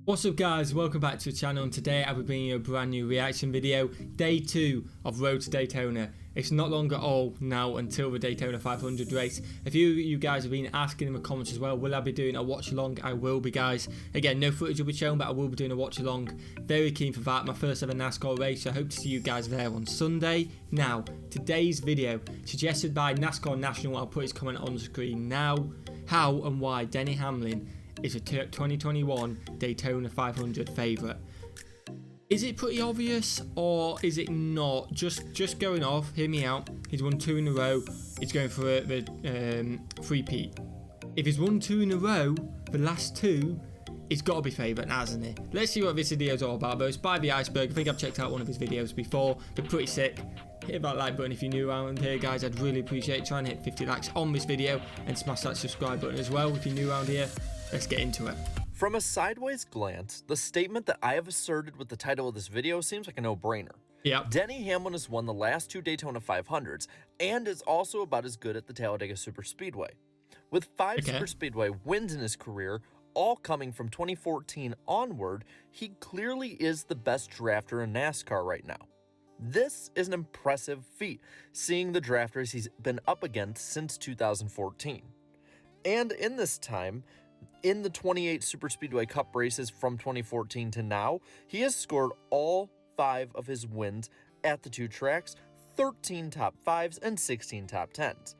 What's up guys, welcome back to the channel, and today I'll be bringing you a brand new reaction video. Day 2 of Road to Daytona. It's not long at all now until the Daytona 500 race. A few of you guys have been asking in the comments as well, will I be doing a watch along? I will be, guys. Again, no footage will be shown, but I will be doing a watch along. Very keen for that, my first ever NASCAR race, so I hope to see you guys there on Sunday. Now, today's video, suggested by NASCAR National, I'll put his comment on the screen now. How and why Denny Hamlin is a 2021 Daytona 500 favourite. Is it pretty obvious or is it not? Just going off, hear me out. He's won 2 in a row. He's going for the three-peat. If he's won 2 in a row, the last 2, he's got to be favourite, hasn't he? Let's see what this video is all about, though. It's by the Iceberg. I think I've checked out one of his videos before. They're pretty sick. Hit that like button if you're new around here, guys. I'd really appreciate it. Try and hit 50 likes on this video and smash that subscribe button as well if you're new around here. Let's get into it. From a sideways glance, the statement that I have asserted with the title of this video seems like a no-brainer. Yeah. Denny Hamlin has won the last 2 Daytona 500s and is also about as good at the Talladega Superspeedway. With 5 Superspeedway wins in his career, all coming from 2014 onward, he clearly is the best drafter in NASCAR right now. This is an impressive feat, seeing the drafters he's been up against since 2014. And in this time, in the 28 Superspeedway Cup races from 2014 to now, he has scored all 5 of his wins at the 2 tracks, 13 top 5s and 16 top 10s.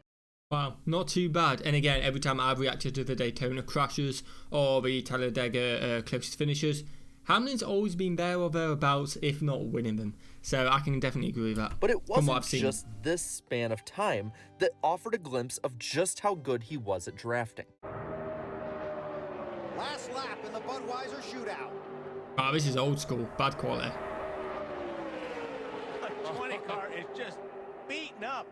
Wow, not too bad. And again, every time I've reacted to the Daytona crashes or the Talladega closest finishes, Hamlin's always been there or thereabouts, if not winning them. So I can definitely agree with that. But it wasn't just this span of time that offered a glimpse of just how good he was at drafting. Last lap in the Budweiser shootout. Wow, this is old school, bad quality. A 20 car is just beaten up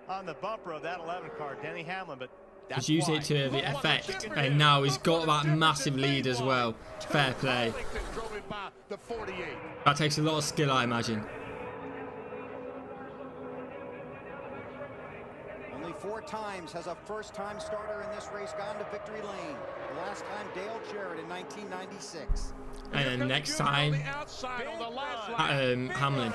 on the bumper of that 11 car, Denny Hamlin, but he's used it to the effect, and now he's got that massive lead as well. Fair play. That takes a lot of skill, I imagine. Only 4 times has a first-time starter in this race gone to victory lane. The last time, Dale Jarrett in 1996. And then next time, Hamlin.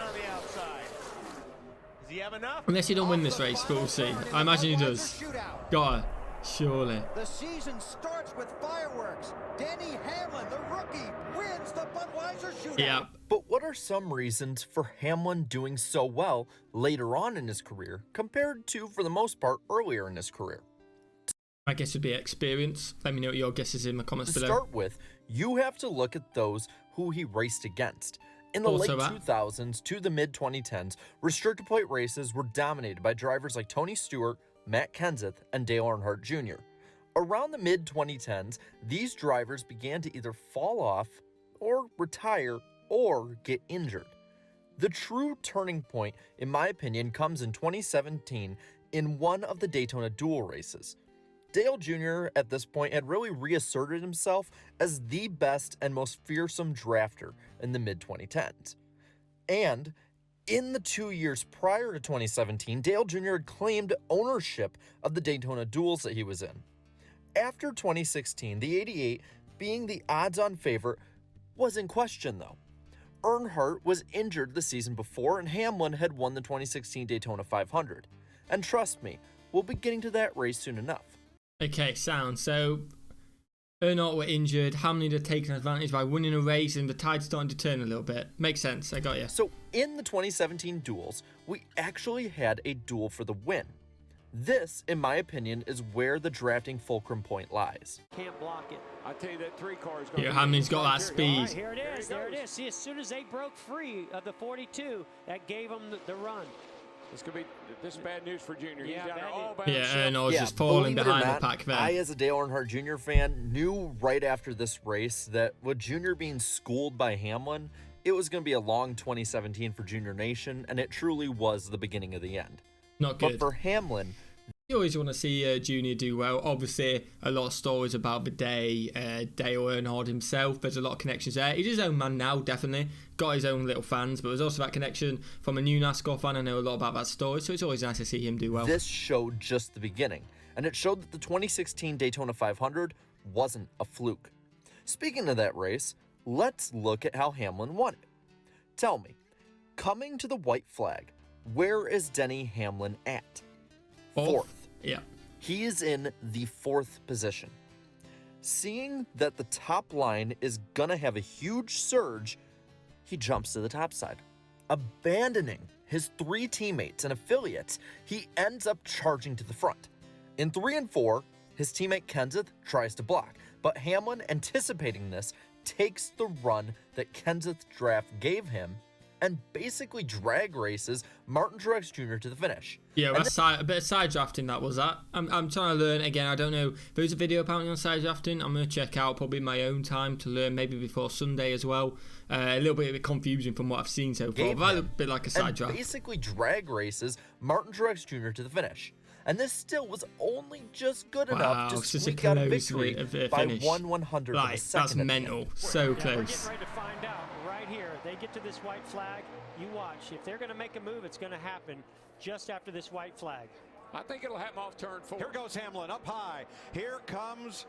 Unless he don't win this race, but we'll see. I imagine he does. Gotta. Surely. The season starts with fireworks. Denny Hamlin, the rookie, wins the Budweiser shootout. Yeah. But what are some reasons for Hamlin doing so well later on in his career compared to, for the most part, earlier in his career? My guess would be experience. Let me know what your guess is in the comments below. To start with, you have to look at those who he raced against. In the late 2000s to the mid-2010s, restrictor plate races were dominated by drivers like Tony Stewart, Matt Kenseth, and Dale Earnhardt Jr. Around the mid-2010s, these drivers began to either fall off, or retire, or get injured. The true turning point, in my opinion, comes in 2017 in one of the Daytona duel races. Dale Jr. at this point had really reasserted himself as the best and most fearsome drafter in the mid-2010s. And in the 2 years prior to 2017, Dale Jr. had claimed ownership of the Daytona duels that he was in. After 2016, the 88, being the odds-on favorite, was in question though. Earnhardt was injured the season before, and Hamlin had won the 2016 Daytona 500. And trust me, we'll be getting to that race soon enough. Okay, sound. So Earnhardt were injured, Hamlin had taken advantage by winning a race, and the tide's starting to turn a little bit. Makes sense, I got you. So in the 2017 duels, we actually had a duel for the win. This, in my opinion, is where the drafting fulcrum point lies. Can't block it. I tell you that 3 cars going. Yeah, Hamlin's got that speed. Right, here it is. There it is. See, as soon as they broke free of the 42, that gave them the run. This is bad news for Junior. Yeah, Earnhardt's just falling behind the pack there. I, as a Dale Earnhardt Jr. fan, knew right after this race that with Junior being schooled by Hamlin, it was going to be a long 2017 for Junior Nation, and it truly was the beginning of the end. Not good. But for Hamlin, you always want to see Junior do well. Obviously, a lot of stories about the day, Dale Earnhardt himself. There's a lot of connections there. He's his own man now, definitely. Got his own little fans, but there's also that connection from a new NASCAR fan. I know a lot about that story, so it's always nice to see him do well. This showed just the beginning, and it showed that the 2016 Daytona 500 wasn't a fluke. Speaking of that race, let's look at how Hamlin won it. Tell me, coming to the white flag, where is Denny Hamlin at? Fourth. Yeah. He is in the 4th position. Seeing that the top line is gonna have a huge surge, he jumps to the top side. Abandoning his 3 teammates and affiliates, he ends up charging to the front. In 3 and 4, his teammate Kenseth tries to block, but Hamlin, anticipating this, takes the run that Kenseth's draft gave him and basically drag races Martin Truex Jr. to the finish. Yeah, that's a bit of side drafting, that was that. I'm trying to learn again. I don't know. There's a video apparently on side drafting. I'm going to check out probably in my own time to learn, maybe before Sunday as well. A little bit confusing from what I've seen so far. But a bit like a side draft. Basically drag races Martin Truex Jr. to the finish. And this still was only just good enough to squeak out a victory by 1/100 of a second. That's mental. So close. We're getting ready to find out right here. They get to this white flag. You watch. If they're going to make a move, it's going to happen just after this white flag. I think it'll happen off turn 4. Here goes Hamlin up high. Here comes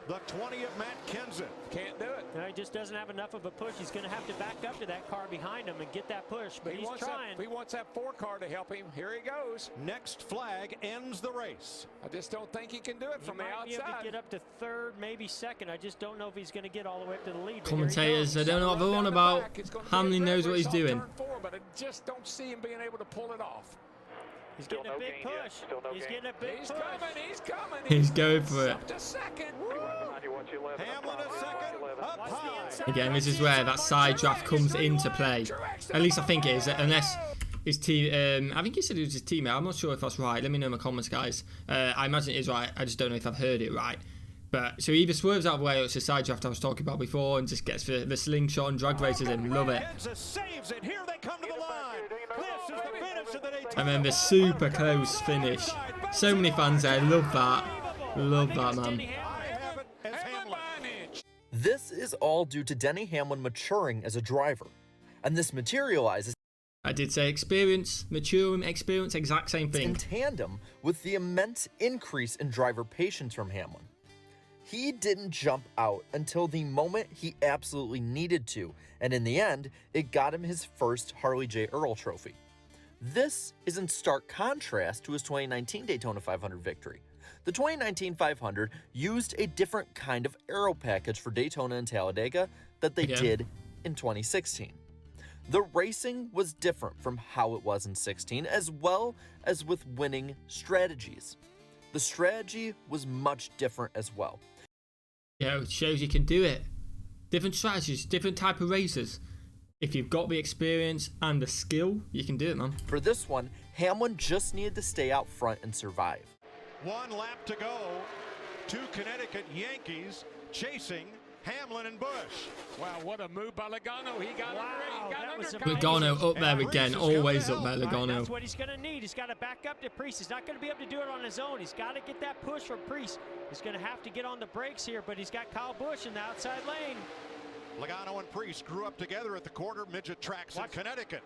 the 20 of Matt Kenseth. Can't do it. No, he just doesn't have enough of a push. He's going to have to back up to that car behind him and get that push, but he's trying. He wants that 4 car to help him. Here he goes. Next flag ends the race. I just don't think he can do it from the outside. He might be able to get up to 3rd, maybe 2nd. I just don't know if he's going to get all the way up to the lead. Commentators, I don't know what they're on about. Hamlin knows what he's doing. Turn 4, but I just don't see him being able to pull it off. He's getting a big push. He's getting a big push. He's coming. He's going for it. Up to 2nd. Hamlin a second, up high. Again, this is where that side draft comes into play. At least I think it is, unless his team. I think he said it was his teammate. I'm not sure if that's right. Let me know in the comments, guys. I imagine it is right. I just don't know if I've heard it right. But so he either swerves out of the way, or it's a side draft I was talking about before, and just gets the slingshot and drag races in. Love it. Saves it. Here they come to the line. This is the finish of the Daytona. And then the super close finish. So many fans there. Love that. Love that, man. This is all due to Denny Hamlin maturing as a driver. And this materializes, I did say experience, maturing, experience, exact same thing. In tandem with the immense increase in driver patience from Hamlin. He didn't jump out until the moment he absolutely needed to, and in the end, it got him his first Harley J. Earl trophy. This is in stark contrast to his 2019 Daytona 500 victory. The 2019 500 used a different kind of aero package for Daytona and Talladega that they did in 2016. The racing was different from how it was in 16, as well as with winning strategies. The strategy was much different as well. Yeah, it shows you can do it. Different strategies, different type of races. If you've got the experience and the skill, you can do it, man. For this one, Hamlin just needed to stay out front and survive. 1 lap to go. 2 Connecticut Yankees chasing Hamlin and Busch. Wow, what a move by Logano. He got Logano up there again, always up there, Logano. That's what he's going to need. He's got to back up to Priest. He's not going to be able to do it on his own. He's got to get that push from Priest. He's going to have to get on the brakes here, but he's got Kyle Busch in the outside lane. Logano and Priest grew up together at the quarter midget tracks in Connecticut.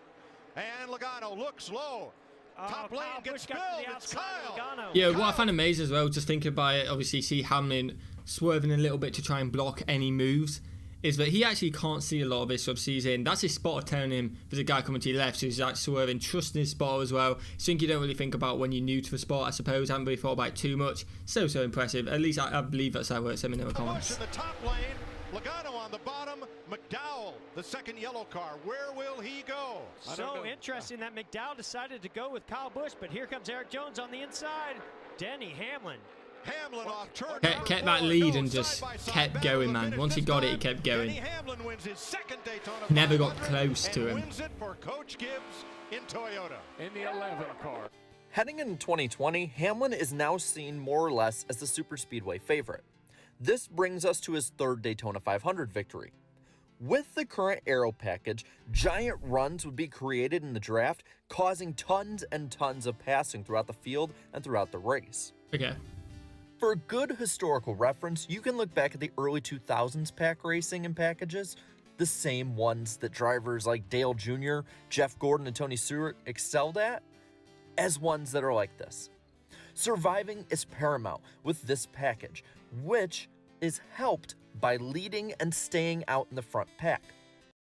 And Logano looks low. Top lane gets spilled. It's Kyle. Yeah, what I find amazing as well, just thinking about it, obviously see Hamlin swerving a little bit to try and block any moves, is that he actually can't see a lot of this sub-season. That's his spotter telling him there's a guy coming to your left, so he's like swerving, trusting his spotter as well. Something you don't really think about when you're new to the sport, I suppose. I haven't really thought about it too much. So impressive. At least I believe that's how it works. Let me know in the comments. In the top lane, Logano on the bottom, McDowell, the second yellow car. Where will he go? So interesting that McDowell decided to go with Kyle Busch, but here comes Eric Jones on the inside. Denny Hamlin. Hamlin off turn kept that lead and just kept going, man. Once he got it, he kept going. Hamlin wins his second Daytona. Never got close to him. Wins it for Coach Gibbs in Toyota. In the 11 car. Heading into 2020, Hamlin is now seen more or less as the superspeedway favorite. This brings us to his 3rd Daytona 500 victory. With the current aero package, giant runs would be created in the draft, causing tons and tons of passing throughout the field and throughout the race. Okay. For a good historical reference, you can look back at the early 2000s pack racing and packages, the same ones that drivers like Dale Jr., Jeff Gordon, and Tony Stewart excelled at, as ones that are like this. Surviving is paramount with this package, which is helped by leading and staying out in the front pack.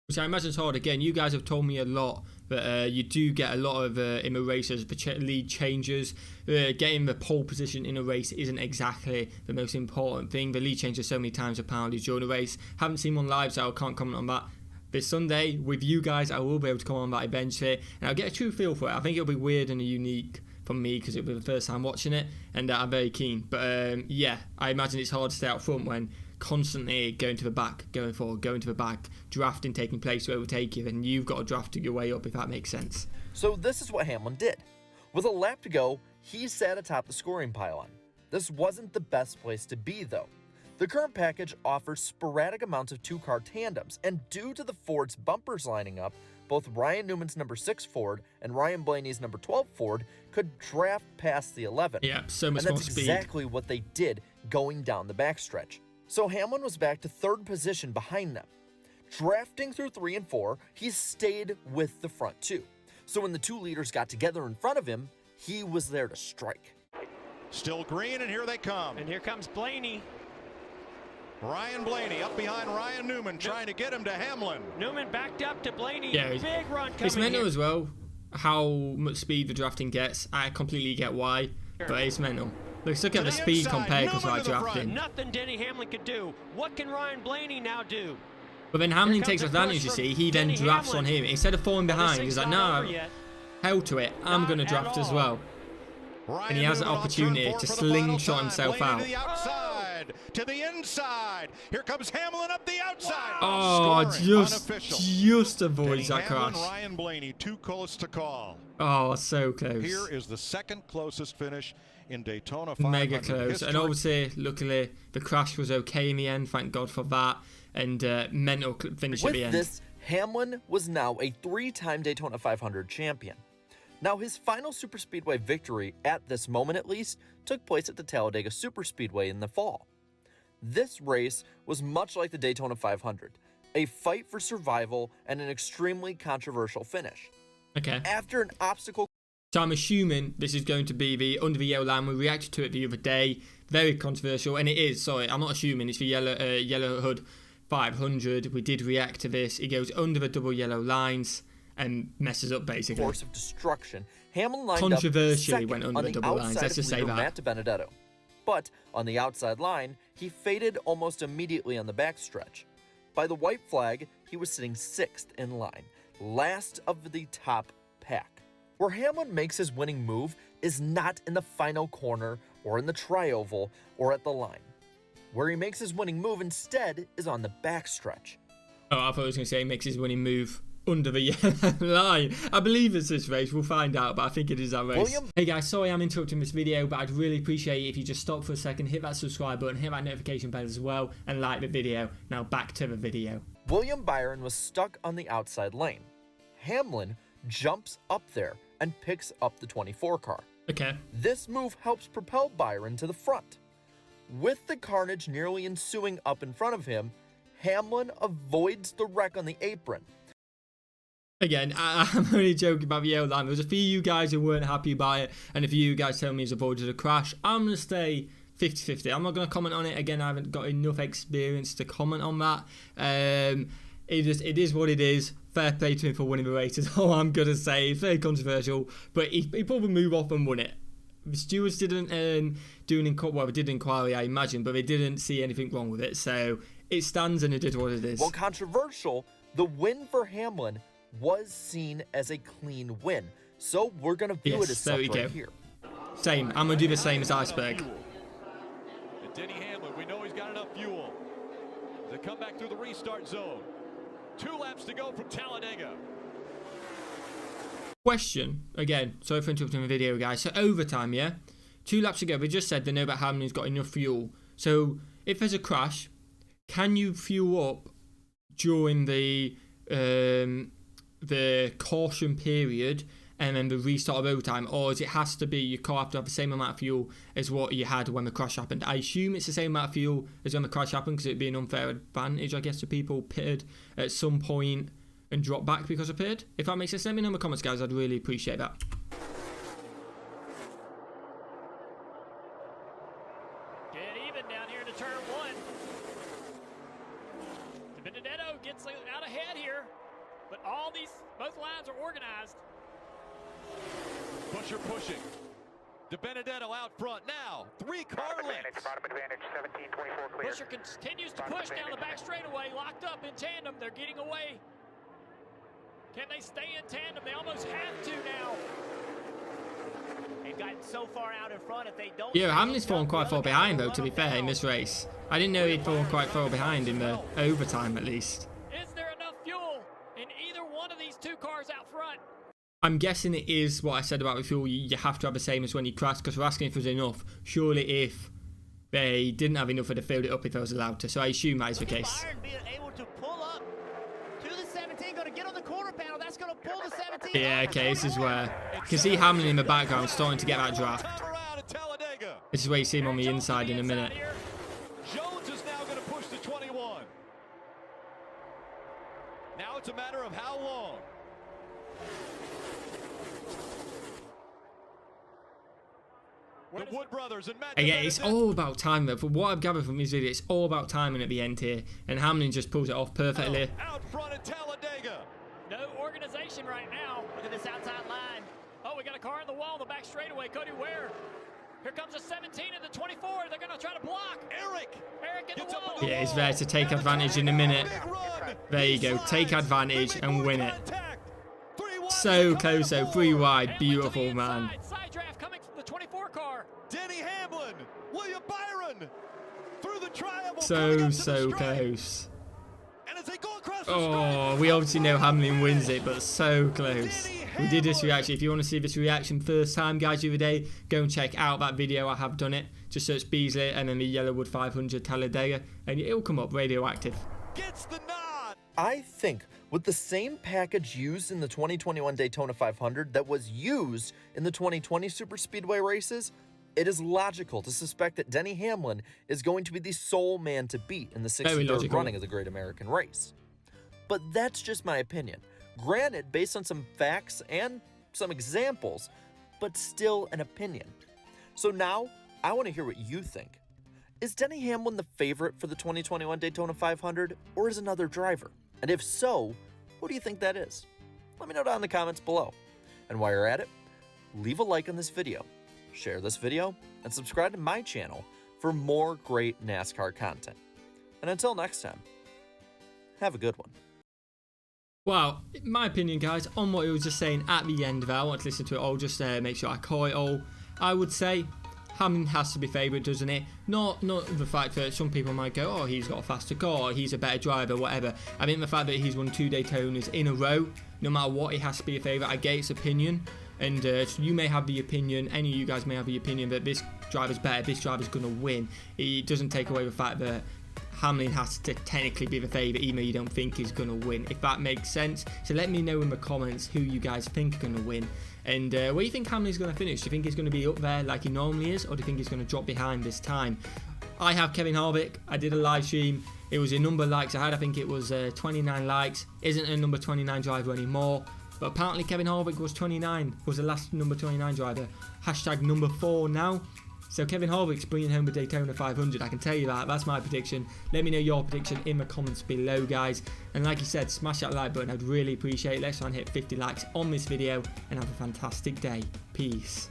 Which I imagine is hard. Again, you guys have told me a lot that you do get a lot of in a races, the lead changes. Getting the pole position in a race isn't exactly the most important thing. The lead changes so many times apparently during a race. Haven't seen one live, so I can't comment on that. This Sunday, with you guys, I will be able to come on that eventually, and I'll get a true feel for it. I think it'll be weird and unique for me because it'll be the first time watching it, and I'm very keen. But yeah, I imagine it's hard to stay out front when constantly going to the back, going forward, going to the back, drafting taking place to overtake you, and you've got to draft your way up, if that makes sense. So this is what Hamlin did. With a lap to go, he sat atop the scoring pylon. This wasn't the best place to be, though. The current package offers sporadic amounts of two-car tandems, and due to the Ford's bumpers lining up, both Ryan Newman's number 6 Ford and Ryan Blaney's number 12 Ford could draft past the 11. Yeah, so much more speed. And that's exactly what they did going down the backstretch. So Hamlin was back to third position behind them. Drafting through 3 and 4, he stayed with the front two. So when the two leaders got together in front of him, he was there to strike. Still green, and here they come. And here comes Blaney. Ryan Blaney up behind Ryan Newman, trying to get him to Hamlin. Newman backed up to Blaney. Yeah, big run coming. It's mental as well how much speed the drafting gets. I completely get why, but it's mental. Let's look at the speed compared to like drafting. Nothing Denny Hamlin could do. What can Ryan Blaney now do? But then Hamlin takes advantage, you see. He then drafts on him. Instead of falling behind, he's like, nah, held to it. I'm going to draft as well. And he has an opportunity to slingshot himself out. To the inside. Here comes Hamlin up the outside. Oh, just avoids that crash. Ryan Blaney, too close to call. Oh, so close. Here is the second closest finish in Daytona 500 Mega close. history. And obviously, luckily, the crash was okay in the end. Thank God for that. And mental finish at the end. With this, Hamlin was now a 3-time Daytona 500 champion. Now, his final superspeedway victory, at this moment at least, took place at the Talladega Superspeedway in the fall. This race was much like the Daytona 500, a fight for survival and an extremely controversial finish. Okay. After an obstacle... So I'm assuming this is going to be the under the yellow line. We reacted to it the other day. Very controversial, and it is. Sorry, I'm not assuming it's the yellow hood 500. We did react to this. It goes under the double yellow lines and messes up basically. Course of destruction. Hamlin lined controversially up went under the double lines. Let's just say that. Matt Benedetto. But on the outside line, he faded almost immediately on the backstretch. By the white flag, he was sitting 6th in line, last of the top pack. Where Hamlin makes his winning move is not in the final corner or in the tri-oval or at the line. Where he makes his winning move instead is on the backstretch. Oh, I thought I was going to say he makes his winning move under the yellow line. I believe it's this race. We'll find out, but I think it is that race. Hey guys, sorry I'm interrupting this video, but I'd really appreciate it if you just stop for a second, hit that subscribe button, hit that notification bell as well, and like the video. Now back to the video. William Byron was stuck on the outside lane. Hamlin jumps up there and picks up the 24 car. Okay. This move helps propel Byron to the front. With the carnage nearly ensuing up in front of him, Hamlin avoids the wreck on the apron. Again, I'm only joking about the yellow line. There was a few of you guys who weren't happy about it, and a few of you guys tell me he's avoided a crash. I'm going to stay 50-50. I'm not going to comment on it. Again, I haven't got enough experience to comment on that. It is what it is. Fair play to him for winning the race is all I'm going to say. It's very controversial, but he probably moved off and won it. The stewards didn't do an inquiry. Well, they did an inquiry, I imagine, but they didn't see anything wrong with it. So it stands and it is what it is. While controversial, the win for Hamlin was seen as a clean win. So we're going to view it as such right here. Same. I'm going to do the same as Iceberg. And Denny Hamlin, we know he's got enough fuel to come back through the restart zone. 2 laps to go from Talladega. Question, again, sorry for interrupting the video, guys. So overtime, yeah? 2 laps to go. We just said they know that Hamlin's got enough fuel. So if there's a crash, can you fuel up during the caution period and then the restart of overtime, or does it has to be your car have to have the same amount of fuel as what you had when the crash happened? I assume it's the same amount of fuel as when the crash happened because it'd be an unfair advantage, I guess, to people pitted at some point and drop back because of pitted. If that makes sense, let me know in the comments, guys. I'd really appreciate that. Get even down here to turn 1. gets out ahead here, but both lines are organized. Busher pushing. DiBenedetto out front now. 3-car lengths. Busher continues to push down the back straightaway, locked up in tandem. They're getting away. Can they stay in tandem? They almost have to now. They've gotten so far out in front. If they don't, Yeah, Hamlin's fallen quite far behind though, to be fair, in this race. I didn't know he'd fallen quite far behind in the overtime at least. Is there enough fuel in either one of these 2 cars out front? I'm guessing it is what I said about the fuel. You have to have the same as when you crash, because we're asking if there's enough. Surely if they didn't have enough, they'd have filled it up if I was allowed to. So I assume that is the case. Byron being able to pull up to the 17, going to get on the quarter panel. That's going to pull the 17. Yeah, okay, this is where you can see Hamlin in the background starting to get that draft. This is where you see him on the inside in a minute. Jones is now going to push to 21. Now it's a matter of how long. The Wood brothers and Matt. Yeah, it's all about timing. From what I've gathered from this video, it's all about timing at the end here, and Hamlin just pulls it off perfectly. Out front at Talladega. No organization right now. Look at this outside line. Oh, we got a car in the wall, the back straightaway. Cody Ware. Here comes a 17 and the 24. They're going to try to block. Eric in the wall. Yeah, he's there to take advantage in a minute. There you go, take advantage and win it. So close though, 3 wide, beautiful man. Side draft coming from the 24 car. Denny Hamlin, William Byron through the triangle. So close. And as they go across the Oh, we obviously know Hamlin wins it, but so close. We did this reaction. If you want to see this reaction first time, guys, the other day, go and check out that video. I have done it. Just search Beasley and then the Yellowwood 500 Talladega, and it'll come up, radioactive. gets the nod. I think with the same package used in the 2021 Daytona 500 that was used in the 2020 Superspeedway races, it is logical to suspect that Denny Hamlin is going to be the sole man to beat in the 63rd running of the Great American Race. But that's just my opinion. Granted, based on some facts and some examples, but still an opinion. So now, I want to hear what you think. Is Denny Hamlin the favorite for the 2021 Daytona 500, or is another driver? And if so, who do you think that is? Let me know down in the comments below. And while you're at it, leave a like on this video, share this video, and subscribe to my channel for more great NASCAR content. And until next time, have a good one. Well, my opinion, guys, on what he was just saying at the end there, I want to listen to it all, just make sure I call it all. I would say Hamlin has to be favourite, doesn't it? Not the fact that some people might go, oh, he's got a faster car, he's a better driver, whatever. I think the fact that he's won 2 Daytonas in a row, no matter what, he has to be a favourite. I get his opinion, and you may have the opinion, any of you guys may have the opinion that this driver's better, this driver's going to win. It doesn't take away the fact that Hamlin has to technically be the favourite, even though you don't think he's going to win, if that makes sense. So let me know in the comments who you guys think are going to win. And where do you think Hamlin's going to finish? Do you think he's going to be up there like he normally is, or do you think he's going to drop behind this time? I have Kevin Harvick. I did a live stream. It was a number of likes I had. I think it was 29 likes. Isn't a number 29 driver anymore. But apparently Kevin Harvick was 29, was the last number 29 driver. Hashtag number 4 now. So Kevin Harvick's bringing home the Daytona 500, I can tell you that. That's my prediction. Let me know your prediction in the comments below, guys. And like I said, smash that like button, I'd really appreciate it. Let's try and hit 50 likes on this video, and have a fantastic day. Peace.